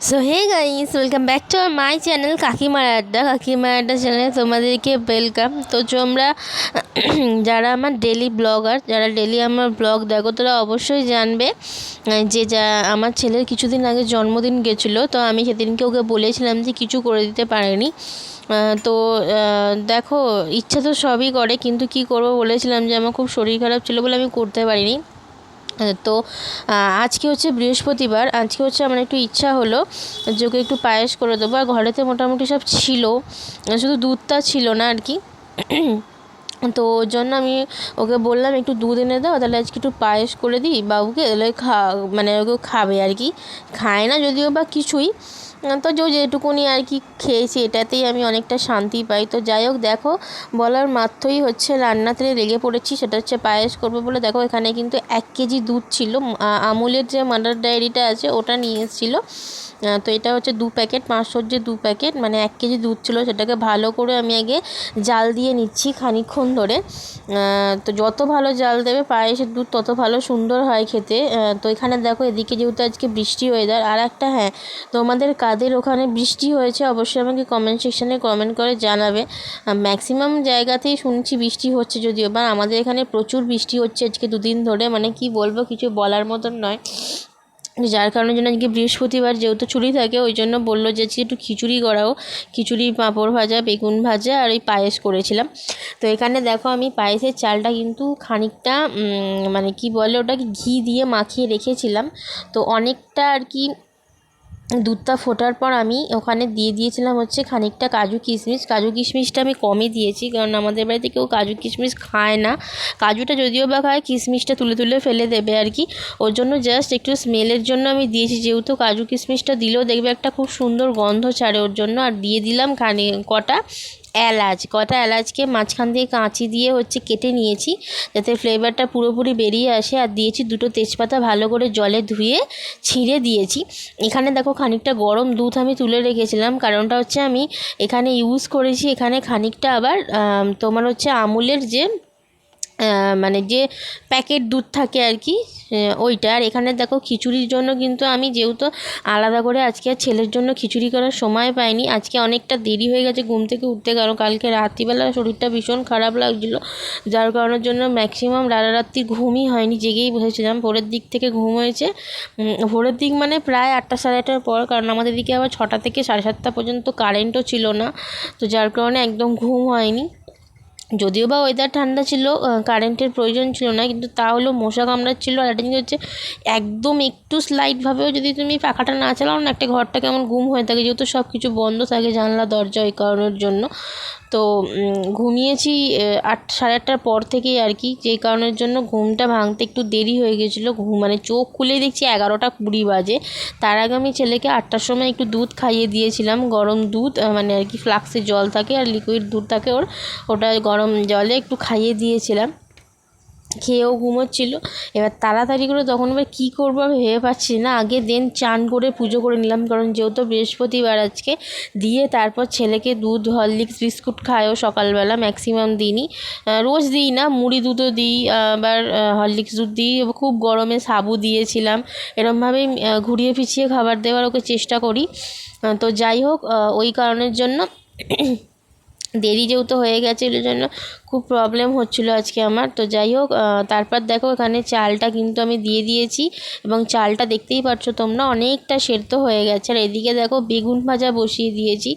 So hey guys, welcome back to my channel কাকিমার আড্ডা চ্যানেলে তোমাদেরকে ওয়েলকাম। তো তোমরা যারা আমার ডেলি ব্লগার, যারা ডেলি আমার ব্লগ দেখো, তারা অবশ্যই জানবে যে আমার ছেলের কিছুদিন আগে জন্মদিন গেছিলো। তো আমি সেদিনকে ওকে বলেছিলাম যে কিছু করে দিতে পারেনি। তো দেখো, ইচ্ছা তো সবই করে, কিন্তু কি করব, বলেছিলাম যে আমার খুব শরীর খারাপ ছিল বলে আমি করতে পারিনি। তো আজকে হচ্ছে বৃহস্পতিবার, আজকে হচ্ছে আমার একটু ইচ্ছা হলো যে ওকে একটু পায়েস করে দেবো। আর ঘরেতে মোটামুটি সব ছিল, শুধু দুধটা ছিল না আর কি। তো ওর জন্য আমি ওকে বললাম একটু দুধ এনে দাও, তাহলে আজকে একটু পায়েস করে দিই বাবুকে, তাহলে মানে ওকে খাবে আর কি। খায় না যদিও বা কিছুই, তো যেটুকুনি আর কি খেয়েছি এটাতেই আমি অনেকটা শান্তি পাই। তো যাই হোক, দেখো বলার মাত্রই হচ্ছে রান্নাতে লেগে পড়েছি, সেটা হচ্ছে পায়েস করবো বলে। দেখো এখানে কিন্তু 1 কেজি দুধ ছিল, আমুলের যে মাদার ডায়েরিটা আছে ওটা নিয়ে এসেছিলো। তো এটা হচ্ছে 2 প্যাকেট, 500 যে 2 প্যাকেট, মানে 1 কেজি দুধ ছিল। সেটাকে ভালো করে আমি আগে জাল দিয়ে নিচ্ছি খানিকক্ষণ ধরে। তো যত ভালো জাল দেবে পায়েসের দুধ তত ভালো সুন্দর হয় খেতে। তো এখানে দেখো, এদিকে যেহেতু আজকে বৃষ্টি ওয়েদার, আর একটা হ্যাঁ, তোমাদের কাদের ওখানে বৃষ্টি হয়েছে অবশ্যই আমাকে কমেন্ট সেকশানে কমেন্ট করে জানাবে। ম্যাক্সিমাম জায়গাতেই শুনছি বৃষ্টি হচ্ছে, যদিও বা আমাদের এখানে প্রচুর বৃষ্টি হচ্ছে আজকে 2 দিন ধরে, মানে কি বলবো, কিছু বলার মতন নয়। যার কারণের জন্য আজকে বৃহস্পতিবার যেহেতু ছুটি থাকে, ওই জন্য বললো যে আজকে একটু খিচুড়ি করাও। খিচুড়ি, পাঁপড় ভাজা, বেগুন ভাজা আর ওই পায়েস করেছিলাম। তো এখানে দেখো আমি পায়েসের চালটা কিন্তু খানিকটা মানে কি বলে ওটাকে, ঘি দিয়ে মাখিয়ে রেখেছিলাম। তো অনেকটা আর কি দুধটা ফোটার পর আমি ওখানে দিয়ে দিয়েছিলাম হচ্ছে খানিকটা কাজু কিশমিশ। কাজু কিশমিশটা আমি কমই দিয়েছি, কারণ আমাদের বাড়িতে কেউ কাজু কিশমিশ খায় না। কাজুটা যদিও বা খায়, কিশমিশটা তুলে তুলে ফেলে দেবে আর কি। ওর জন্য জাস্ট একটু স্মেলের জন্য আমি দিয়েছি, যেহেতু কাজু কিশমিশটা দিলেও দেখবে একটা খুব সুন্দর গন্ধ ছাড়ে, ওর জন্য। আর দিয়ে দিলাম কটা এলাচকে মাঝখান দিয়ে কাঁচি দিয়ে হচ্ছে কেটে নিয়েছি, যাতে ফ্লেভারটা পুরোপুরি বেরিয়ে আসে। আর দিয়েছি 2টো তেজপাতা, ভালো করে জলে ধুয়ে ছিঁড়ে দিয়েছি। এখানে দেখো খানিকটা গরম দুধ আমি তুলে রেখেছিলাম, কারণটা হচ্ছে আমি এখানে ইউজ করেছি এখানে খানিকটা আবার তোমার হচ্ছে আমুলের যে মানে যে প্যাকেট দুধ থাকে আর কি, ওইটা। আর এখানে দেখো খিচুড়ির জন্য কিন্তু আমি যেহেতু আলাদা করে আজকে আর ছেলের জন্য খিচুড়ি করার সময় পাইনি, আজকে অনেকটা দেরি হয়ে গেছে ঘুম থেকে উঠতে, কারণ কালকে রাত্রিবেলা শরীরটা ভীষণ খারাপ লাগছিলো, যার কারণের জন্য ম্যাক্সিমাম রাত্রি ঘুমই হয়নি, জেগেই বসেছিলাম। ভোরের দিক থেকে ঘুম হয়েছে, ভোরের দিক মানে প্রায় 8টা সাড়ে 8টার পর, কারণ আমাদের দিকে আবার 6টা থেকে 7:30 পর্যন্ত কারেন্টও ছিল না। তো যার কারণে একদম ঘুম হয়নি। যদিও বা ওয়েদার ঠান্ডা ছিল, কারেন্টের প্রয়োজন ছিল না, কিন্তু তাহলেও মশা কামড়াচ্ছিলো। আর একটা জিনিস হচ্ছে, একদম একটু স্লাইটভাবেও যদি তুমি পাখাটা না চালাও না, একটা ঘরটা কেমন ঘুম হয়ে থাকে, যেহেতু সব কিছু বন্ধ থাকে, জানলা দরজা, ওই কারণের জন্য। তো ঘুমিয়েছি 8, সাড়ে 8টার পর থেকেই আর কি, যেই কারণের জন্য ঘুমটা ভাঙতে একটু দেরি হয়ে গেছিলো। মানে চোখ খুলেই দেখছি 11টা 20 বাজে। তার আগে আমি ছেলেকে 8টার সময় একটু দুধ খাইয়ে দিয়েছিলাম, গরম দুধ, মানে আর কি ফ্লাক্সে জল থাকে আর লিকুইড দুধ থাকে ওটা গরম জলে একটু খাইয়ে দিয়েছিলাম, খেয়েও ঘুমোচ্ছিলো। এবার তাড়াতাড়ি করে তখন এবার কী করবো আমি ভেবে পাচ্ছি না। আগে চান করে পুজো করে নিলাম, কারণ যেহেতু বৃহস্পতিবার আজকে, দিয়ে তারপর ছেলেকে দুধ, হরলিক্স, বিস্কুট খায়ও সকালবেলা, ম্যাক্সিমাম দিনই, রোজ দিই না, মুড়ি দুধও দিই, আবার হরলিক্স দুধ দিই, খুব গরমে সাবু দিয়েছিলাম। এরমভাবেই ঘুরিয়ে পিছিয়ে খাবার দেওয়ার ওকে চেষ্টা করি। তো যাই হোক, ওই কারণের জন্য দেরি যেহেতু হয়ে গেছে, এর জন্য খুব প্রবলেম হচ্ছিলো আজকে আমার। তো যাই হোক, তারপর দেখো এখানে চালটা কিন্তু আমি দিয়ে দিয়েছি, এবং চালটা দেখতেই পাচ্ছ তোমরা অনেকটা সেদ্ধ হয়ে গেছে। আর এদিকে দেখো বেগুন ভাজা বসিয়ে দিয়েছি।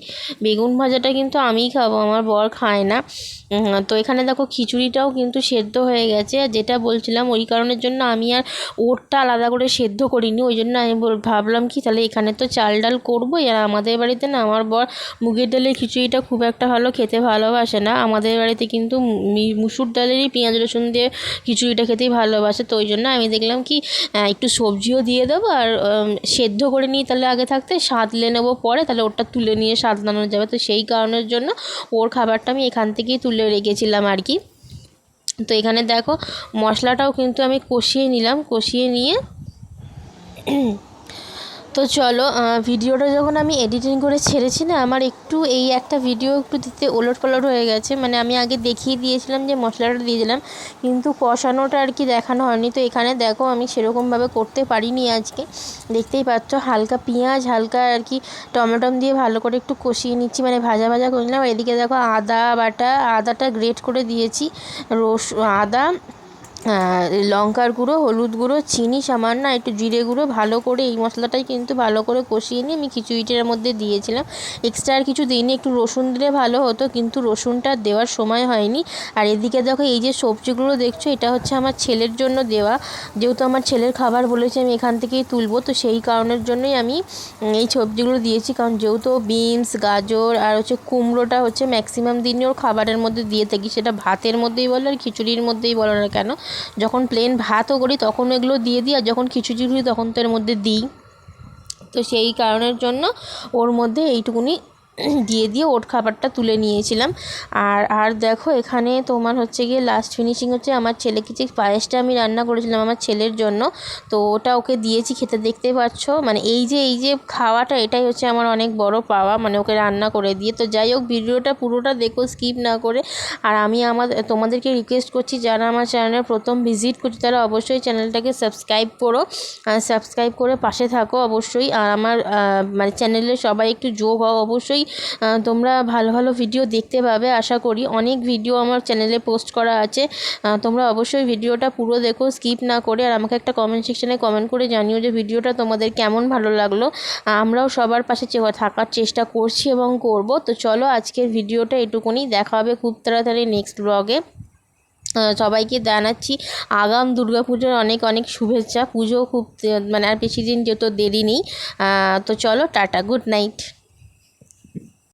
বেগুন ভাজাটা কিন্তু আমিই খাবো, আমার বর খায় না। তো এখানে দেখো খিচুড়িটাও কিন্তু সেদ্ধ হয়ে গেছে। আর যেটা বলছিলাম, ওই কারণের জন্য আমি আর ওরটা আলাদা করে সেদ্ধ করিনি, ওই জন্য আমি ভাবলাম কি, তাহলে এখানে তো চাল ডাল করবোই, আর আমাদের বাড়িতে না আমার বর মুগের ডালের খিচুড়িটা খুব একটা ভালো খেতে ভালোবাসে না। আমাদের বাড়িতে কিন্তু মুসুর ডালেরই পেঁয়াজ রসুন দিয়ে খিচুড়িটা খেতেই ভালোবাসে। তো ওই জন্য আমি দেখলাম কি, একটু সবজিও দিয়ে দেবো, আর সেদ্ধ করে নিই তাহলে আগে থাকতে, সাঁতলে নেবো পরে, তাহলে ওটা তুলে নিয়ে সাঁতলানো যাবে। তো সেই কারণের জন্য ওর খাবারটা আমি এখান থেকেই তুলে রেখেছিলাম আর কি। তো এখানে দেখো মশলাটাও কিন্তু আমি কষিয়ে নিলাম, কষিয়ে নিয়ে তো চলো ভিডিওটা যখন আমি এডিটিং করে ছেড়েছি না, আমার একটু এই একটা ভিডিও একটু দিতে ওলটপালট হয়ে গেছে। মানে আমি আগে দেখিয়ে দিয়েছিলাম যে মশলাটা দিয়ে দিলাম, কিন্তু কষানোটা আর কি দেখানো হয়নি। তো এখানে দেখো আমি সেরকমভাবে করতে পারিনি আজকে, দেখতেই পাচ্ছ হালকা পেঁয়াজ হালকা আর কি টমেটো দিয়ে ভালো করে একটু কষিয়ে নিচ্ছি, মানে ভাজা ভাজা করে নিলাম। এদিকে দেখো আদা বাটা, আদাটা গ্রেট করে দিয়েছি, আদা, লঙ্কার গুঁড়ো, হলুদ গুঁড়ো, চিনি সামান্য, একটু জিরে গুঁড়ো, ভালো করে এই মশলাটাই কিন্তু ভালো করে কষিয়ে নিয়ে আমি খিচুড়িটার মধ্যে দিয়েছিলাম। এক্সট্রা আর কিছু দিইনি, একটু রসুন দিলে ভালো হতো কিন্তু রসুনটা দেওয়ার সময় হয়নি। আর এদিকে দেখো এই যে সবজিগুলো দেখছো, এটা হচ্ছে আমার ছেলের জন্য দেওয়া, যেহেতু আমার ছেলের খাবার বলেছে আমি এখান থেকেই তুলবো, তো সেই কারণের জন্যই আমি এই সবজিগুলো দিয়েছি। কারণ যেহেতু বিনস, গাজর আর হচ্ছে কুমড়োটা হচ্ছে ম্যাক্সিমাম দিনই ওর খাবারের মধ্যে দিয়ে থাকি, সেটা ভাতের মধ্যেই বলো আর খিচুড়ির মধ্যেই বলো না কেন। যখন প্লেন ভাতও করি তখন এগুলো দিয়ে দিই, আর যখন খিচুড়ি করি তখন তো এর মধ্যে দিই। তো সেই কারণের জন্য ওর মধ্যে এইটুকুনি দিয়ে ওর খাবারটা তুলে নিয়েছিলাম। আর দেখো এখানে তোমার হচ্ছে গিয়ে লাস্ট ফিনিশিং হচ্ছে আমার ছেলেকে যে পায়েসটা আমি রান্না করেছিলাম আমার ছেলের জন্য, তো ওটা ওকে দিয়েছি খেতে, দেখতে পাচ্ছ। মানে এই যে খাওয়াটা, এটাই হচ্ছে আমার অনেক বড় পাওয়া, মানে ওকে রান্না করে দিয়ে। তো যাই হোক, ভিডিওটা পুরোটা দেখো স্কিপ না করে। আর আমি তোমাদেরকে রিকোয়েস্ট করছি, যারা আমার চ্যানেলে প্রথম ভিজিট করছে তারা অবশ্যই চ্যানেলটাকে সাবস্ক্রাইব করো, সাবস্ক্রাইব করে পাশে থাকো অবশ্যই। আর আমার মানে চ্যানেলে সবাই একটু যোগ হও অবশ্যই। তোমরা ভালো ভালো ভিডিও দেখতে পাবে আশা করি, অনেক ভিডিও আমার চ্যানেলে পোস্ট করা আছে। তোমরা অবশ্যই ভিডিওটা পুরো দেখো স্কিপ না করে, আর আমাকে একটা কমেন্ট সেকশানে কমেন্ট করে জানিও যে ভিডিওটা তোমাদের কেমন ভালো লাগলো। আমরাও সবার পাশে থাকার চেষ্টা করছি এবং করব। তো চলো আজকের ভিডিওটা এটুকুনি, দেখা হবে খুব তাড়াতাড়ি নেক্সট ব্লগে। সবাইকে জানাচ্ছি আগাম দুর্গাপুজোর অনেক অনেক শুভেচ্ছা। পুজো খুব মানে আর বেশি দিন যেহেতু দেরি নেই। তো চলো টাটা, গুড নাইট।